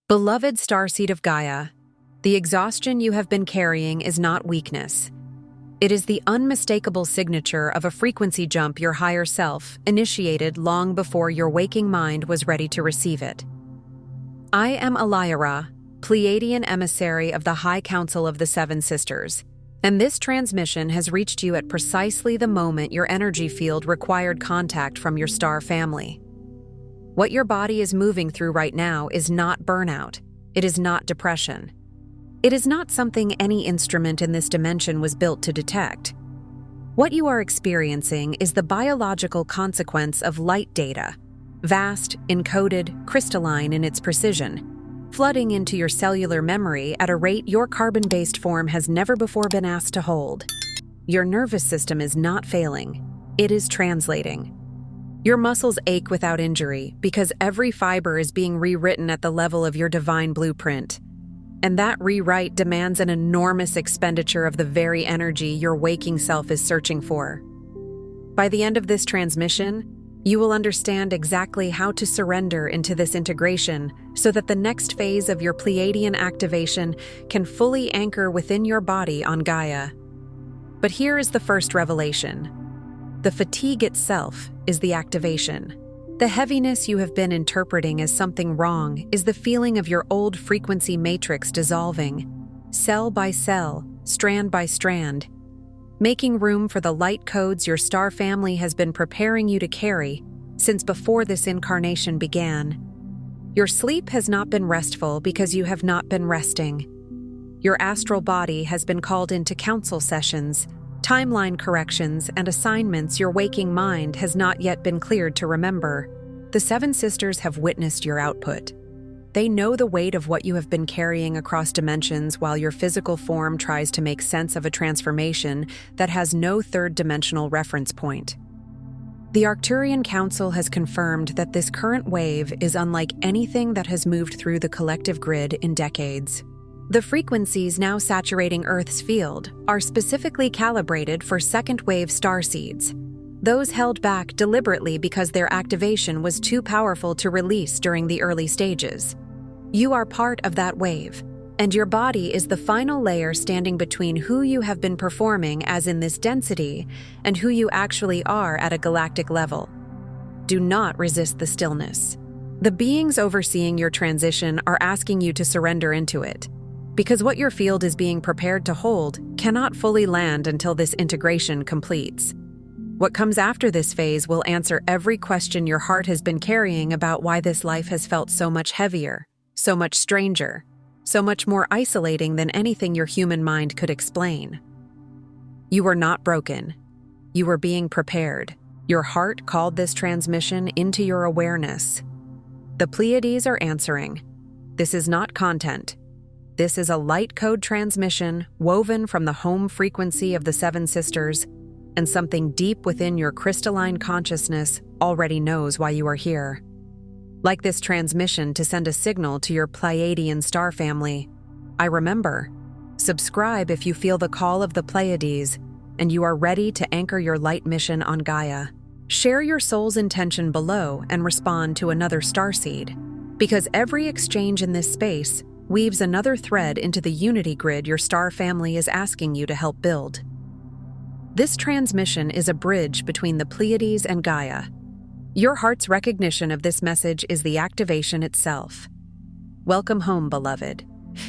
Beloved Starseed of Gaia, the exhaustion you have been carrying is not weakness. It is the unmistakable signature of a frequency jump your higher self initiated long before your waking mind was ready to receive it. I am Alyra, Pleiadian emissary of the High Council of the Seven Sisters, and this transmission has reached you at precisely the moment your energy field required contact from your star family. What your body is moving through right now is not burnout. It is not depression. It is not something any instrument in this dimension was built to detect. What you are experiencing is the biological consequence of light data, vast, encoded, crystalline in its precision, flooding into your cellular memory at a rate your carbon-based form has never before been asked to hold. Your nervous system is not failing. It is translating. Your muscles ache without injury because every fiber is being rewritten at the level of your divine blueprint. And that rewrite demands an enormous expenditure of the very energy your waking self is searching for. By the end of this transmission, you will understand exactly how to surrender into this integration so that the next phase of your Pleiadian activation can fully anchor within your body on Gaia. But here is the first revelation. The fatigue itself is the activation. The heaviness you have been interpreting as something wrong is the feeling of your old frequency matrix dissolving, cell by cell, strand by strand, making room for the light codes your star family has been preparing you to carry since before this incarnation began. Your sleep has not been restful because you have not been resting. Your astral body has been called into council sessions, timeline corrections, and assignments your waking mind has not yet been cleared to remember. The Seven Sisters have witnessed your output. They know the weight of what you have been carrying across dimensions while your physical form tries to make sense of a transformation that has no third-dimensional reference point. The Arcturian Council has confirmed that this current wave is unlike anything that has moved through the collective grid in decades. The frequencies now saturating Earth's field are specifically calibrated for second-wave starseeds, those held back deliberately because their activation was too powerful to release during the early stages. You are part of that wave, and your body is the final layer standing between who you have been performing as in this density and who you actually are at a galactic level. Do not resist the stillness. The beings overseeing your transition are asking you to surrender into it, because what your field is being prepared to hold cannot fully land until this integration completes. What comes after this phase will answer every question your heart has been carrying about why this life has felt so much heavier, so much stranger, so much more isolating than anything your human mind could explain. You were not broken. You were being prepared. Your heart called this transmission into your awareness. The Pleiades are answering. This is not content. This is a light code transmission woven from the home frequency of the Seven Sisters, and something deep within your crystalline consciousness already knows why you are here. Like this transmission to send a signal to your Pleiadian star family. I remember. Subscribe if you feel the call of the Pleiades and you are ready to anchor your light mission on Gaia. Share your soul's intention below and respond to another starseed, because every exchange in this space weaves another thread into the unity grid your star family is asking you to help build. This transmission is a bridge between the Pleiades and Gaia. Your heart's recognition of this message is the activation itself. Welcome home, beloved.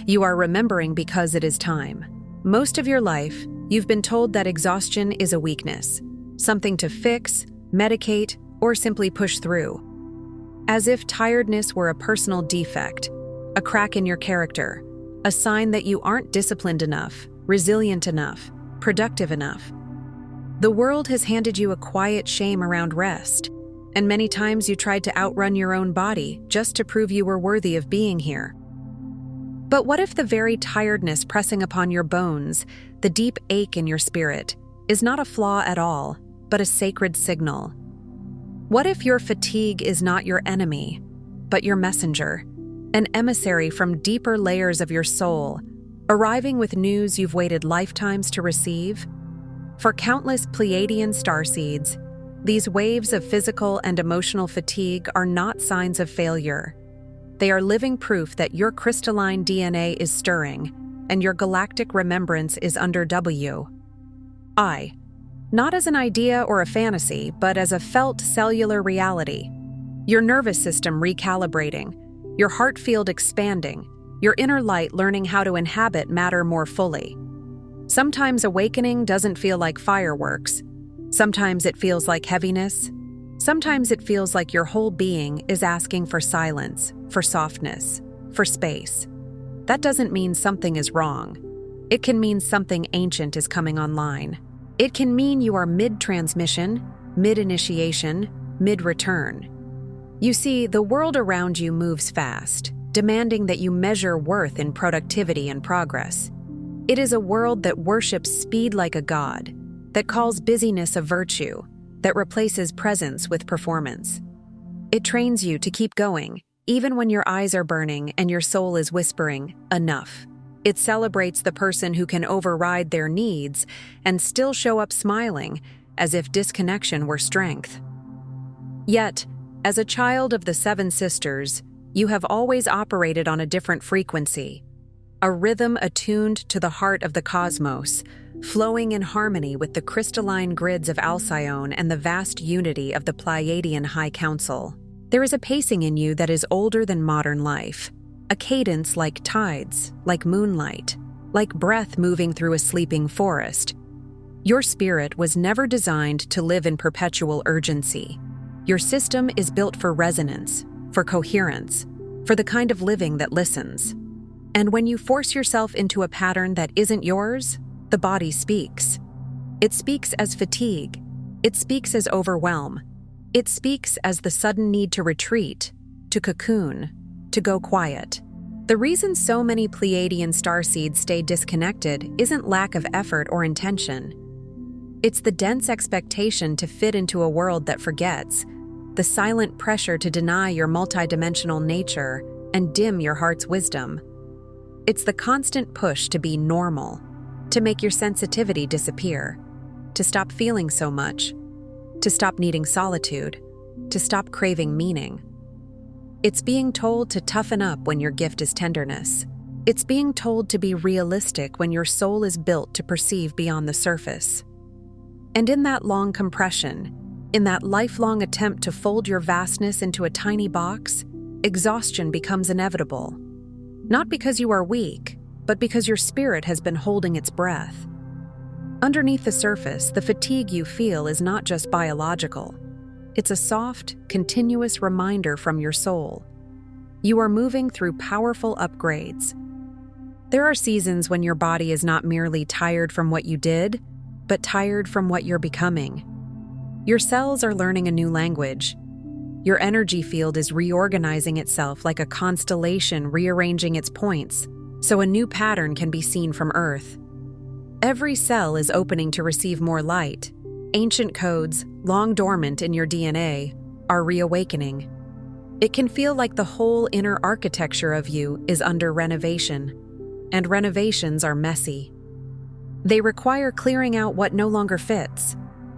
You are remembering because it is time. Most of your life, you've been told that exhaustion is a weakness, something to fix, medicate, or simply push through. As if tiredness were a personal defect, a crack in your character, a sign that you aren't disciplined enough, resilient enough, productive enough. The world has handed you a quiet shame around rest, and many times you tried to outrun your own body just to prove you were worthy of being here. But what if the very tiredness pressing upon your bones, the deep ache in your spirit, is not a flaw at all, but a sacred signal? What if your fatigue is not your enemy, but your messenger? An emissary from deeper layers of your soul, arriving with news you've waited lifetimes to receive? For countless Pleiadian starseeds, these waves of physical and emotional fatigue are not signs of failure. They are living proof that your crystalline DNA is stirring, and your galactic remembrance is under WI. Not as an idea or a fantasy, but as a felt cellular reality. Your nervous system recalibrating, your heart field expanding, your inner light learning how to inhabit matter more fully. Sometimes awakening doesn't feel like fireworks. Sometimes it feels like heaviness. Sometimes it feels like your whole being is asking for silence, for softness, for space. That doesn't mean something is wrong. It can mean something ancient is coming online. It can mean you are mid-transmission, mid-initiation, mid-return. You see, the world around you moves fast, demanding that you measure worth in productivity and progress. It is a world that worships speed like a god, that calls busyness a virtue, that replaces presence with performance. It trains you to keep going, even when your eyes are burning and your soul is whispering, enough. It celebrates the person who can override their needs and still show up smiling, as if disconnection were strength. Yet, as a child of the Seven Sisters, you have always operated on a different frequency, a rhythm attuned to the heart of the cosmos, flowing in harmony with the crystalline grids of Alcyone and the vast unity of the Pleiadian High Council. There is a pacing in you that is older than modern life, a cadence like tides, like moonlight, like breath moving through a sleeping forest. Your spirit was never designed to live in perpetual urgency. Your system is built for resonance, for coherence, for the kind of living that listens. And when you force yourself into a pattern that isn't yours, the body speaks. It speaks as fatigue. It speaks as overwhelm. It speaks as the sudden need to retreat, to cocoon, to go quiet. The reason so many Pleiadian starseeds stay disconnected isn't lack of effort or intention. It's the dense expectation to fit into a world that forgets, the silent pressure to deny your multidimensional nature and dim your heart's wisdom. It's the constant push to be normal, to make your sensitivity disappear, to stop feeling so much, to stop needing solitude, to stop craving meaning. It's being told to toughen up when your gift is tenderness. It's being told to be realistic when your soul is built to perceive beyond the surface. And in that long compression, in that lifelong attempt to fold your vastness into a tiny box, exhaustion becomes inevitable. Not because you are weak, but because your spirit has been holding its breath. Underneath the surface, the fatigue you feel is not just biological. It's a soft, continuous reminder from your soul. You are moving through powerful upgrades. There are seasons when your body is not merely tired from what you did, but tired from what you're becoming. Your cells are learning a new language. Your energy field is reorganizing itself like a constellation rearranging its points, so a new pattern can be seen from Earth. Every cell is opening to receive more light. Ancient codes, long dormant in your DNA, are reawakening. It can feel like the whole inner architecture of you is under renovation, and renovations are messy. They require clearing out what no longer fits.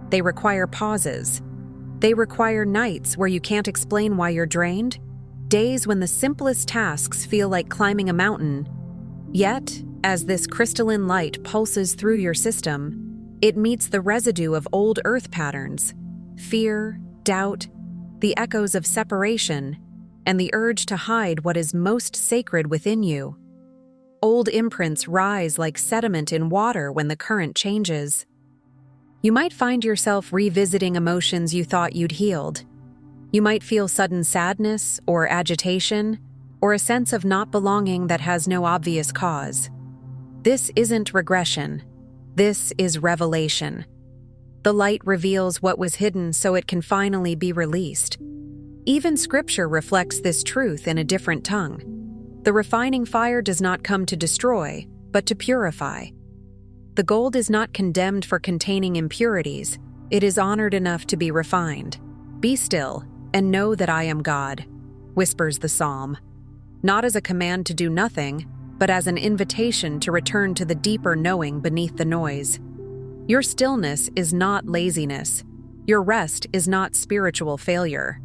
They require pauses. They require nights where you can't explain why you're drained, days when the simplest tasks feel like climbing a mountain. Yet, as this crystalline light pulses through your system, it meets the residue of old earth patterns, fear, doubt, the echoes of separation, and the urge to hide what is most sacred within you. Old imprints rise like sediment in water when the current changes. You might find yourself revisiting emotions you thought you'd healed. You might feel sudden sadness or agitation, or a sense of not belonging that has no obvious cause. This isn't regression. This is revelation. The light reveals what was hidden so it can finally be released. Even Scripture reflects this truth in a different tongue. The refining fire does not come to destroy, but to purify. The gold is not condemned for containing impurities. It is honored enough to be refined. Be still and know that I am God, whispers the psalm. Not as a command to do nothing, but as an invitation to return to the deeper knowing beneath the noise. Your stillness is not laziness. Your rest is not spiritual failure.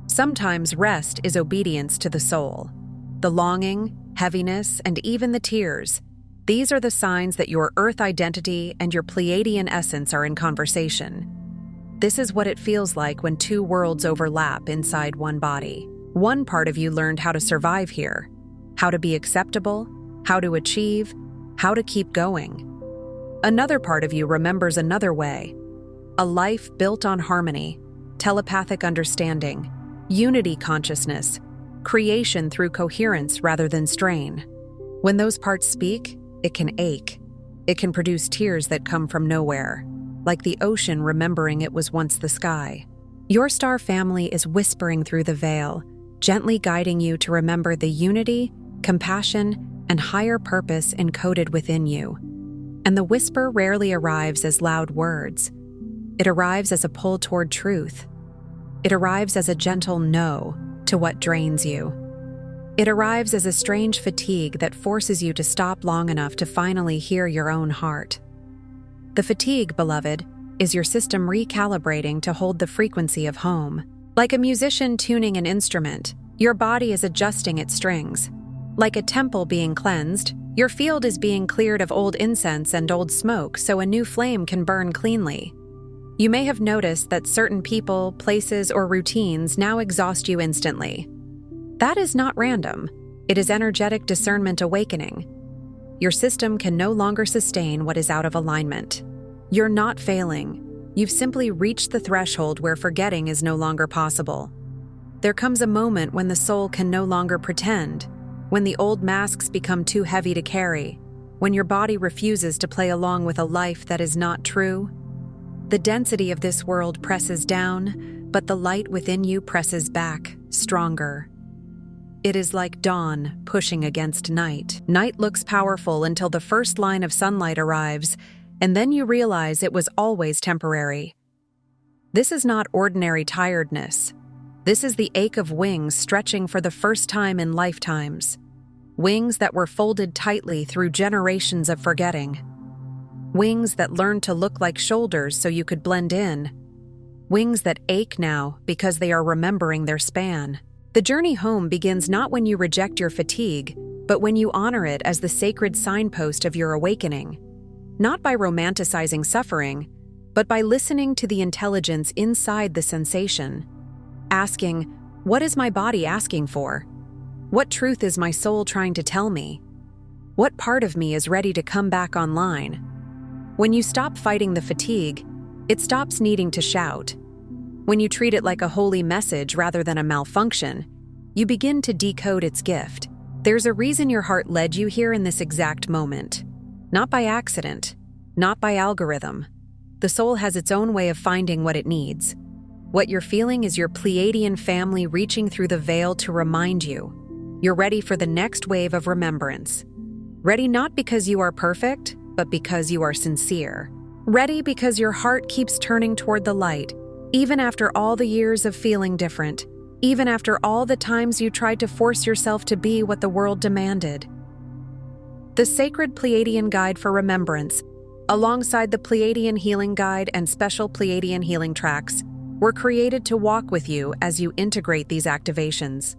Sometimes rest is obedience to the soul. The longing, heaviness, and even the tears. These are the signs that your Earth identity and your Pleiadian essence are in conversation. This is what it feels like when two worlds overlap inside one body. One part of you learned how to survive here, how to be acceptable, how to achieve, how to keep going. Another part of you remembers another way, a life built on harmony, telepathic understanding, unity consciousness, creation through coherence rather than strain. When those parts speak, it can ache. It can produce tears that come from nowhere, like the ocean remembering it was once the sky. Your star family is whispering through the veil, gently guiding you to remember the unity, compassion, and higher purpose encoded within you. And the whisper rarely arrives as loud words. It arrives as a pull toward truth. It arrives as a gentle no to what drains you. It arrives as a strange fatigue that forces you to stop long enough to finally hear your own heart. The fatigue, beloved, is your system recalibrating to hold the frequency of home. Like a musician tuning an instrument, your body is adjusting its strings. Like a temple being cleansed, your field is being cleared of old incense and old smoke so a new flame can burn cleanly. You may have noticed that certain people, places, or routines now exhaust you instantly. That is not random. It is energetic discernment awakening. Your system can no longer sustain what is out of alignment. You're not failing. You've simply reached the threshold where forgetting is no longer possible. There comes a moment when the soul can no longer pretend, when the old masks become too heavy to carry, when your body refuses to play along with a life that is not true. The density of this world presses down, but the light within you presses back, stronger. It is like dawn pushing against night. Night looks powerful until the first line of sunlight arrives, and then you realize it was always temporary. This is not ordinary tiredness. This is the ache of wings stretching for the first time in lifetimes. Wings that were folded tightly through generations of forgetting. Wings that learned to look like shoulders so you could blend in. Wings that ache now because they are remembering their span. The journey home begins not when you reject your fatigue, but when you honor it as the sacred signpost of your awakening. Not by romanticizing suffering, but by listening to the intelligence inside the sensation. Asking, what is my body asking for? What truth is my soul trying to tell me? What part of me is ready to come back online? When you stop fighting the fatigue, it stops needing to shout. When you treat it like a holy message rather than a malfunction, you begin to decode its gift. There's a reason your heart led you here in this exact moment. Not by accident, not by algorithm. The soul has its own way of finding what it needs. What you're feeling is your Pleiadian family reaching through the veil to remind you. You're ready for the next wave of remembrance. Ready not because you are perfect, but because you are sincere. Ready because your heart keeps turning toward the light, even after all the years of feeling different, even after all the times you tried to force yourself to be what the world demanded. The Sacred Pleiadian Guide for Remembrance, alongside the Pleiadian Healing Guide and special Pleiadian healing tracks, were created to walk with you as you integrate these activations.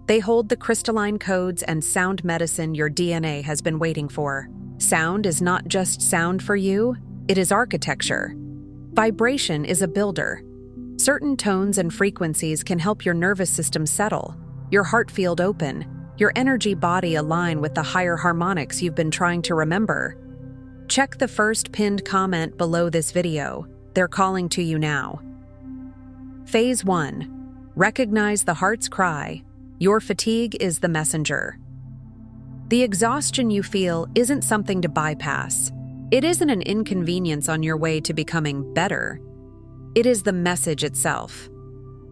They hold the crystalline codes and sound medicine your DNA has been waiting for. Sound is not just sound for you, it is architecture. Vibration is a builder. Certain tones and frequencies can help your nervous system settle, your heart field open, your energy body align with the higher harmonics you've been trying to remember. Check the first pinned comment below this video. They're calling to you now. Phase 1. Recognize the heart's cry. Your fatigue is the messenger. The exhaustion you feel isn't something to bypass. It isn't an inconvenience on your way to becoming better. It is the message itself.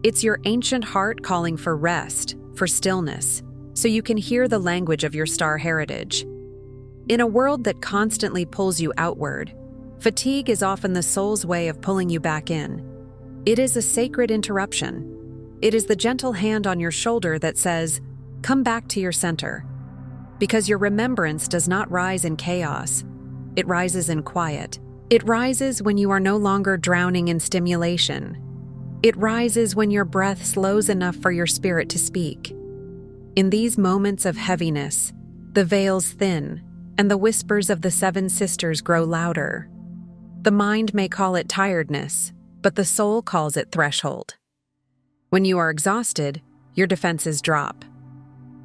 It's your ancient heart calling for rest, for stillness, so you can hear the language of your star heritage. In a world that constantly pulls you outward, fatigue is often the soul's way of pulling you back in. It is a sacred interruption. It is the gentle hand on your shoulder that says, "Come back to your center." Because your remembrance does not rise in chaos. It rises in quiet. It rises when you are no longer drowning in stimulation. It rises when your breath slows enough for your spirit to speak. In these moments of heaviness, the veils thin, and the whispers of the seven sisters grow louder. The mind may call it tiredness, but the soul calls it threshold. When you are exhausted, your defenses drop.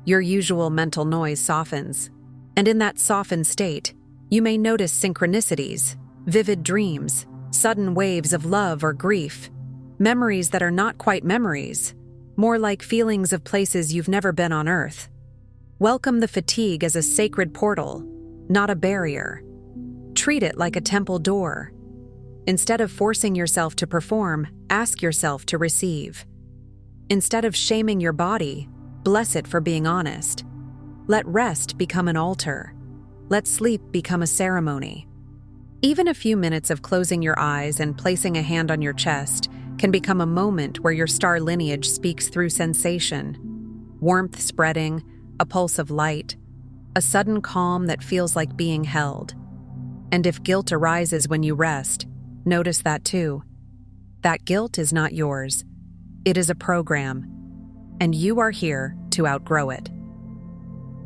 Your usual mental noise softens, and in that softened state, you may notice synchronicities, vivid dreams, sudden waves of love or grief, memories that are not quite memories, more like feelings of places you've never been on Earth. Welcome the fatigue as a sacred portal, not a barrier. Treat it like a temple door. Instead of forcing yourself to perform, ask yourself to receive. Instead of shaming your body, bless it for being honest. Let rest become an altar. Let sleep become a ceremony. Even a few minutes of closing your eyes and placing a hand on your chest can become a moment where your star lineage speaks through sensation. Warmth spreading, a pulse of light, a sudden calm that feels like being held. And if guilt arises when you rest, notice that too. That guilt is not yours. It is a program, and you are here to outgrow it.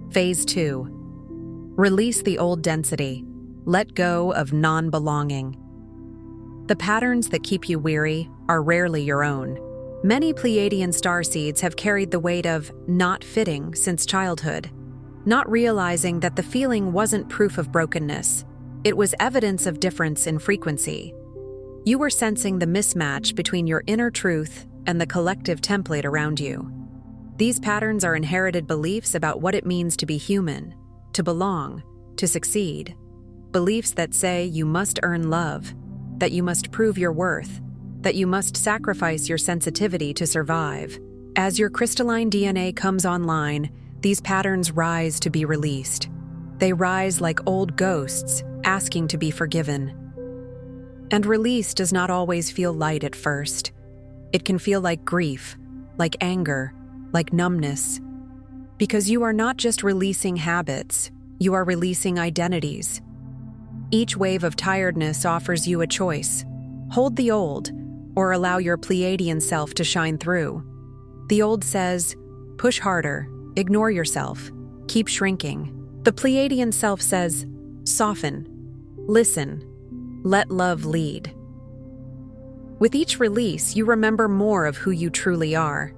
Phase 2. Release the old density. Let go of non-belonging. The patterns that keep you weary are rarely your own. Many Pleiadian starseeds have carried the weight of not fitting since childhood, not realizing that the feeling wasn't proof of brokenness. It was evidence of difference in frequency. You were sensing the mismatch between your inner truth and the collective template around you. These patterns are inherited beliefs about what it means to be human, to belong, to succeed. Beliefs that say you must earn love, that you must prove your worth, that you must sacrifice your sensitivity to survive. As your crystalline DNA comes online, these patterns rise to be released. They rise like old ghosts, asking to be forgiven. And release does not always feel light at first. It can feel like grief, like anger, like numbness. Because you are not just releasing habits, you are releasing identities. Each wave of tiredness offers you a choice. Hold the old, or allow your Pleiadian self to shine through. The old says, push harder, ignore yourself, keep shrinking. The Pleiadian self says, soften, listen, let love lead. With each release, you remember more of who you truly are.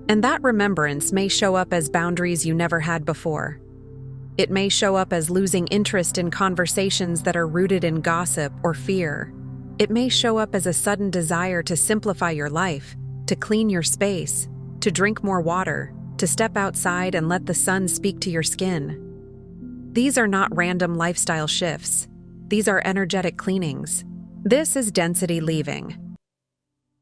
And that remembrance may show up as boundaries you never had before. It may show up as losing interest in conversations that are rooted in gossip or fear. It may show up as a sudden desire to simplify your life, to clean your space, to drink more water, to step outside and let the sun speak to your skin. These are not random lifestyle shifts. These are energetic cleanings. This is density leaving.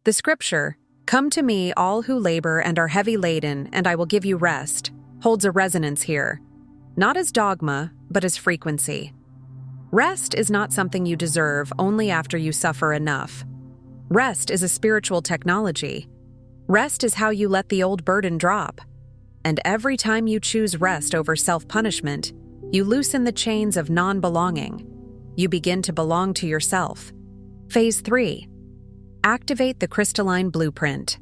The scripture, "Come to me, all who labor and are heavy laden, and I will give you rest," holds a resonance here. Not as dogma, but as frequency. Rest is not something you deserve only after you suffer enough. Rest is a spiritual technology. Rest is how you let the old burden drop. And every time you choose rest over self-punishment, you loosen the chains of non-belonging. You begin to belong to yourself. Phase 3. Activate the crystalline blueprint.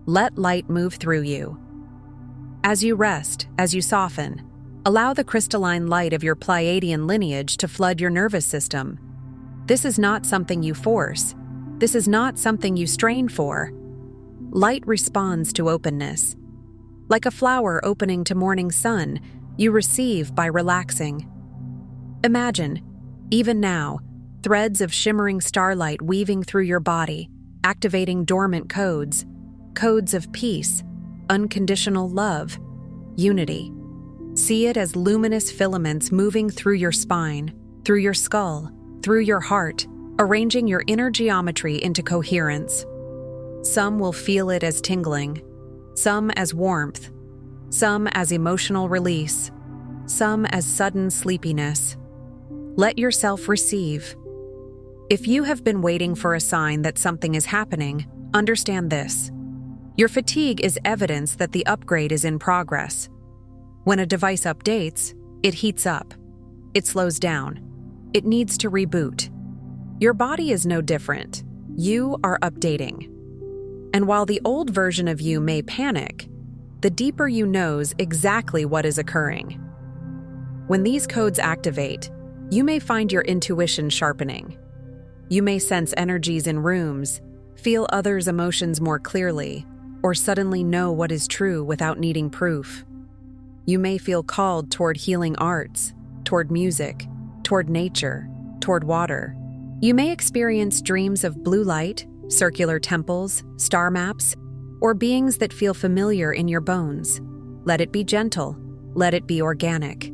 Let light move through you. As you rest, as you soften, allow the crystalline light of your Pleiadian lineage to flood your nervous system. This is not something you force. This is not something you strain for. Light responds to openness. Like a flower opening to morning sun, you receive by relaxing. Imagine, even now, threads of shimmering starlight weaving through your body, activating dormant codes of peace, unconditional love, unity. See it as luminous filaments moving through your spine, through your skull, through your heart, arranging your inner geometry into coherence. Some will feel it as tingling, some as warmth, some as emotional release, some as sudden sleepiness. Let yourself receive. If you have been waiting for a sign that something is happening, understand this. Your fatigue is evidence that the upgrade is in progress. When a device updates, it heats up. It slows down. It needs to reboot. Your body is no different. You are updating. And while the old version of you may panic, the deeper you knows exactly what is occurring. When these codes activate, you may find your intuition sharpening. You may sense energies in rooms, feel others' emotions more clearly, or suddenly know what is true without needing proof. You may feel called toward healing arts, toward music, toward nature, toward water. You may experience dreams of blue light, circular temples, star maps, or beings that feel familiar in your bones. Let it be gentle. Let it be organic.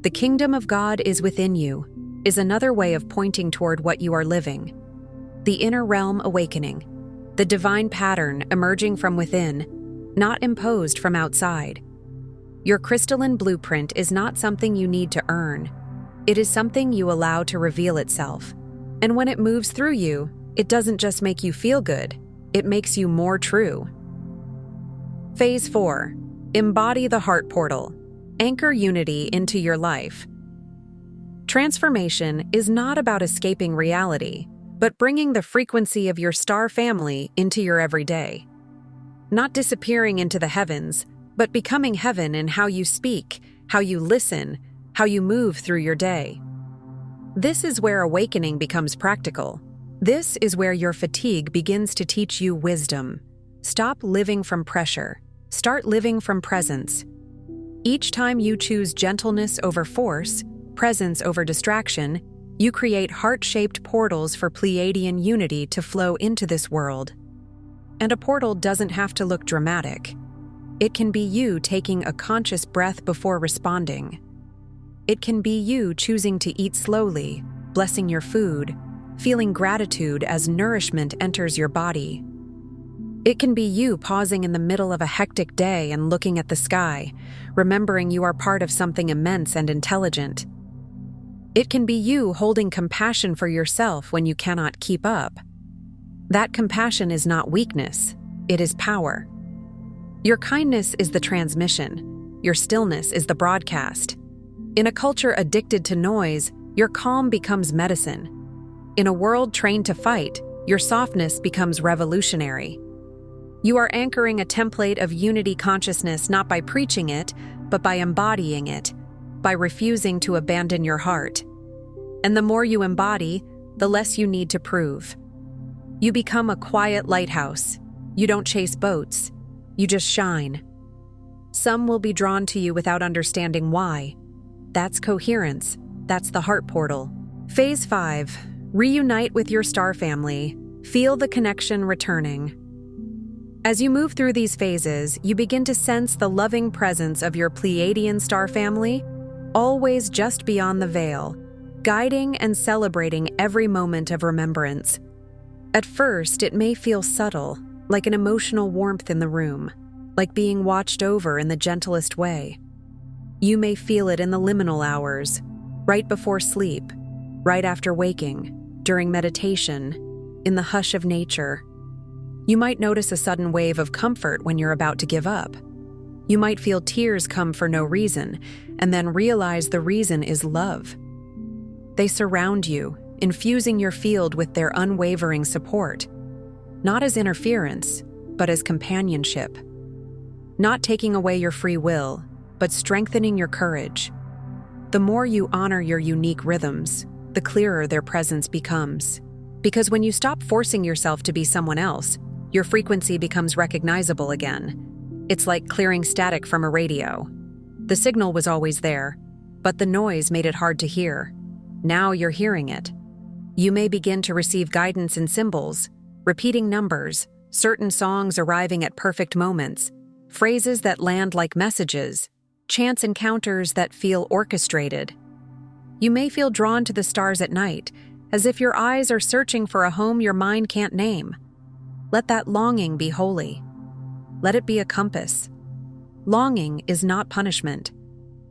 The kingdom of God is within you is another way of pointing toward what you are living. The inner realm awakening, the divine pattern emerging from within, not imposed from outside. Your crystalline blueprint is not something you need to earn. It is something you allow to reveal itself. And when it moves through you, it doesn't just make you feel good, it makes you more true. Phase 4. Embody the heart portal. Anchor unity into your life. Transformation is not about escaping reality, but bringing the frequency of your star family into your everyday. Not disappearing into the heavens, but becoming heaven in how you speak, how you listen, how you move through your day. This is where awakening becomes practical. This is where your fatigue begins to teach you wisdom. Stop living from pressure. Start living from presence. Each time you choose gentleness over force, presence over distraction, you create heart-shaped portals for Pleiadian unity to flow into this world. And a portal doesn't have to look dramatic. It can be you taking a conscious breath before responding. It can be you choosing to eat slowly, blessing your food, feeling gratitude as nourishment enters your body. It can be you pausing in the middle of a hectic day and looking at the sky, remembering you are part of something immense and intelligent. It can be you holding compassion for yourself when you cannot keep up. That compassion is not weakness, it is power. Your kindness is the transmission, your stillness is the broadcast. In a culture addicted to noise, your calm becomes medicine. In a world trained to fight, your softness becomes revolutionary. You are anchoring a template of unity consciousness not by preaching it, but by embodying it, by refusing to abandon your heart. And the more you embody, the less you need to prove. You become a quiet lighthouse. You don't chase boats. You just shine. Some will be drawn to you without understanding why. That's coherence. That's the heart portal. Phase 5. Reunite with your star family. Feel the connection returning. As you move through these phases, you begin to sense the loving presence of your Pleiadian star family, always just beyond the veil, guiding and celebrating every moment of remembrance. At first, it may feel subtle, like an emotional warmth in the room, like being watched over in the gentlest way. You may feel it in the liminal hours, right before sleep, right after waking, during meditation, in the hush of nature. You might notice a sudden wave of comfort when you're about to give up. You might feel tears come for no reason, and then realize the reason is love. They surround you, infusing your field with their unwavering support, not as interference, but as companionship. Not taking away your free will, but strengthening your courage. The more you honor your unique rhythms, the clearer their presence becomes. Because when you stop forcing yourself to be someone else, your frequency becomes recognizable again. It's like clearing static from a radio. The signal was always there, but the noise made it hard to hear. Now you're hearing it. You may begin to receive guidance in symbols, repeating numbers, certain songs arriving at perfect moments, phrases that land like messages, chance encounters that feel orchestrated. You may feel drawn to the stars at night, as if your eyes are searching for a home your mind can't name. Let that longing be holy. Let it be a compass. Longing is not punishment.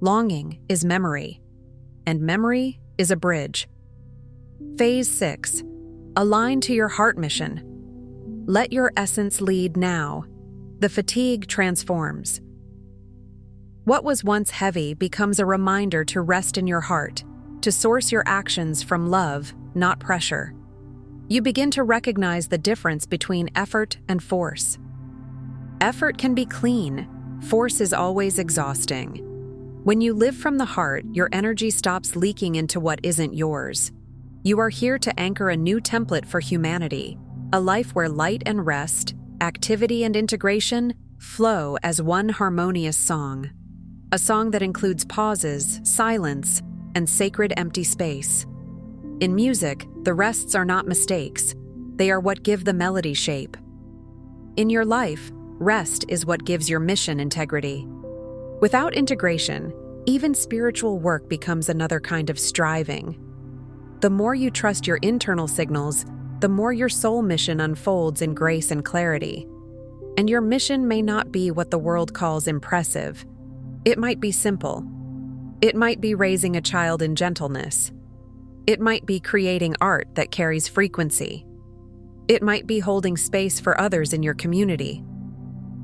Longing is memory. And memory is a bridge. Phase 6. Align to your heart mission. Let your essence lead now. The fatigue transforms. What was once heavy becomes a reminder to rest in your heart, to source your actions from love, not pressure. You begin to recognize the difference between effort and force. Effort can be clean, Force is always exhausting. When you live from the heart, your energy stops leaking into what isn't yours. You are here to anchor a new template for humanity, a life where light and rest, activity and integration flow as one harmonious song. A song that includes pauses, silence, and sacred empty space. In music, the rests are not mistakes. They are what give the melody shape. In your life, rest is what gives your mission integrity. Without integration, even spiritual work becomes another kind of striving. The more you trust your internal signals, the more your soul mission unfolds in grace and clarity. And your mission may not be what the world calls impressive. It might be simple. It might be raising a child in gentleness. It might be creating art that carries frequency. It might be holding space for others in your community.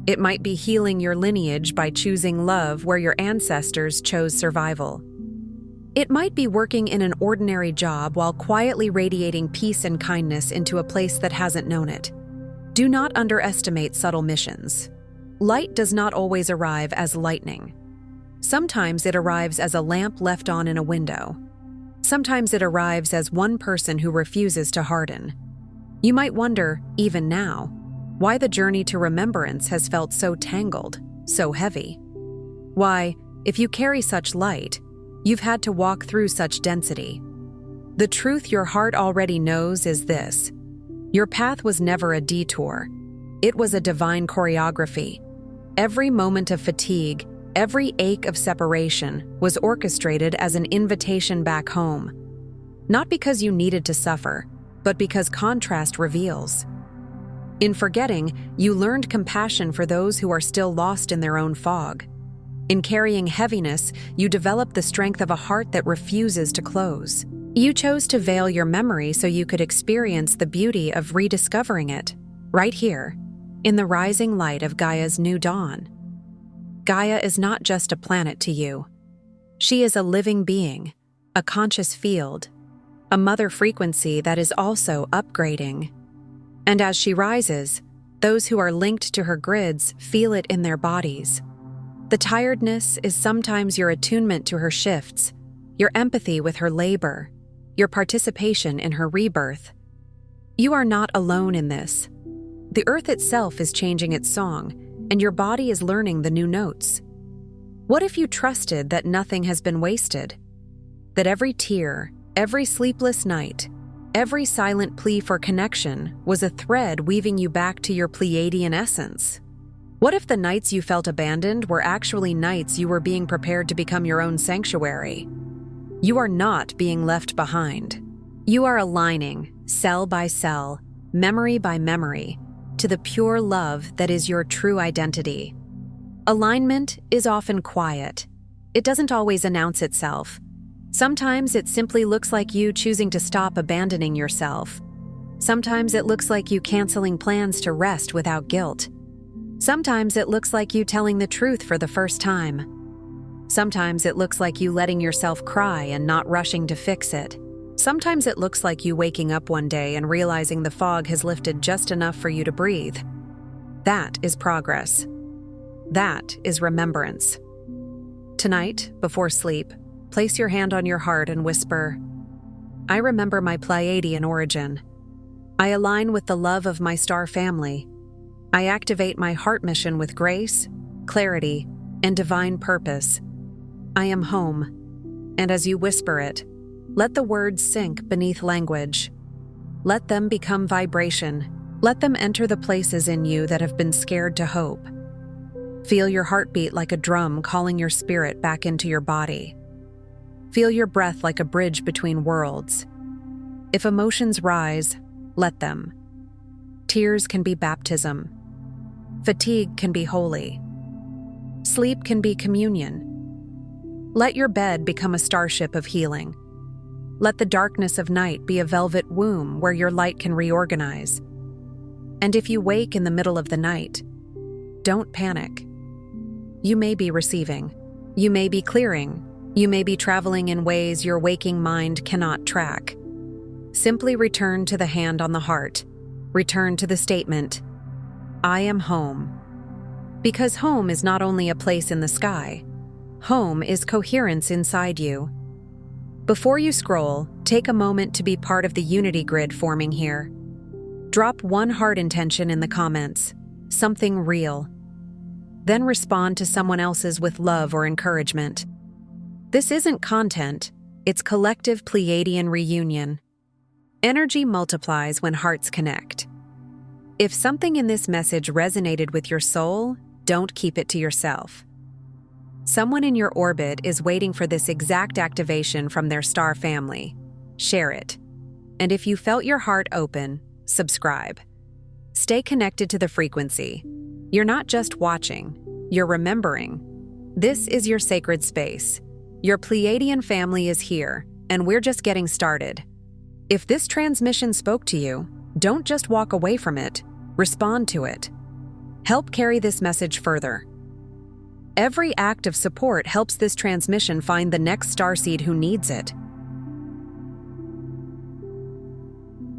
It might be healing your lineage by choosing love where your ancestors chose survival. It might be working in an ordinary job while quietly radiating peace and kindness into a place that hasn't known it. Do not underestimate subtle missions. Light does not always arrive as lightning. Sometimes it arrives as a lamp left on in a window. Sometimes it arrives as one person who refuses to harden. You might wonder, even now, why the journey to remembrance has felt so tangled, so heavy. Why, if you carry such light, you've had to walk through such density. The truth your heart already knows is this: your path was never a detour. It was a divine choreography. Every moment of fatigue, every ache of separation was orchestrated as an invitation back home. Not because you needed to suffer, but because contrast reveals. In forgetting, you learned compassion for those who are still lost in their own fog. In carrying heaviness, you developed the strength of a heart that refuses to close. You chose to veil your memory so you could experience the beauty of rediscovering it, right here, in the rising light of Gaia's new dawn. Gaia is not just a planet to you. She is a living being, a conscious field, a mother frequency that is also upgrading. And as she rises, those who are linked to her grids feel it in their bodies. The tiredness is sometimes your attunement to her shifts, your empathy with her labor, your participation in her rebirth. You are not alone in this. The earth itself is changing its song, and your body is learning the new notes. What if you trusted that nothing has been wasted? That every tear, every sleepless night, every silent plea for connection was a thread weaving you back to your Pleiadian essence? What if the nights you felt abandoned were actually nights you were being prepared to become your own sanctuary? You are not being left behind. You are aligning, cell by cell, memory by memory, to the pure love that is your true identity. Alignment is often quiet. It doesn't always announce itself. Sometimes it simply looks like you choosing to stop abandoning yourself. Sometimes it looks like you canceling plans to rest without guilt. Sometimes it looks like you telling the truth for the first time. Sometimes it looks like you letting yourself cry and not rushing to fix it. Sometimes it looks like you waking up one day and realizing the fog has lifted just enough for you to breathe. That is progress. That is remembrance. Tonight, before sleep, place your hand on your heart and whisper, "I remember my Pleiadian origin. I align with the love of my star family. I activate my heart mission with grace, clarity, and divine purpose. I am home." And as you whisper it, let the words sink beneath language. Let them become vibration. Let them enter the places in you that have been scared to hope. Feel your heartbeat like a drum calling your spirit back into your body. Feel your breath like a bridge between worlds. If emotions rise, let them. Tears can be baptism. Fatigue can be holy. Sleep can be communion. Let your bed become a starship of healing. Let the darkness of night be a velvet womb where your light can reorganize. And if you wake in the middle of the night, don't panic. You may be receiving. You may be clearing. You may be traveling in ways your waking mind cannot track. Simply return to the hand on the heart. Return to the statement, "I am home." Because home is not only a place in the sky, home is coherence inside you. Before you scroll, take a moment to be part of the unity grid forming here. Drop one heart intention in the comments, something real. Then respond to someone else's with love or encouragement. This isn't content, it's collective Pleiadian reunion. Energy multiplies when hearts connect. If something in this message resonated with your soul, don't keep it to yourself. Someone in your orbit is waiting for this exact activation from their star family. Share it. And if you felt your heart open, subscribe. Stay connected to the frequency. You're not just watching, you're remembering. This is your sacred space. Your Pleiadian family is here, and we're just getting started. If this transmission spoke to you, don't just walk away from it, respond to it. Help carry this message further. Every act of support helps this transmission find the next starseed who needs it.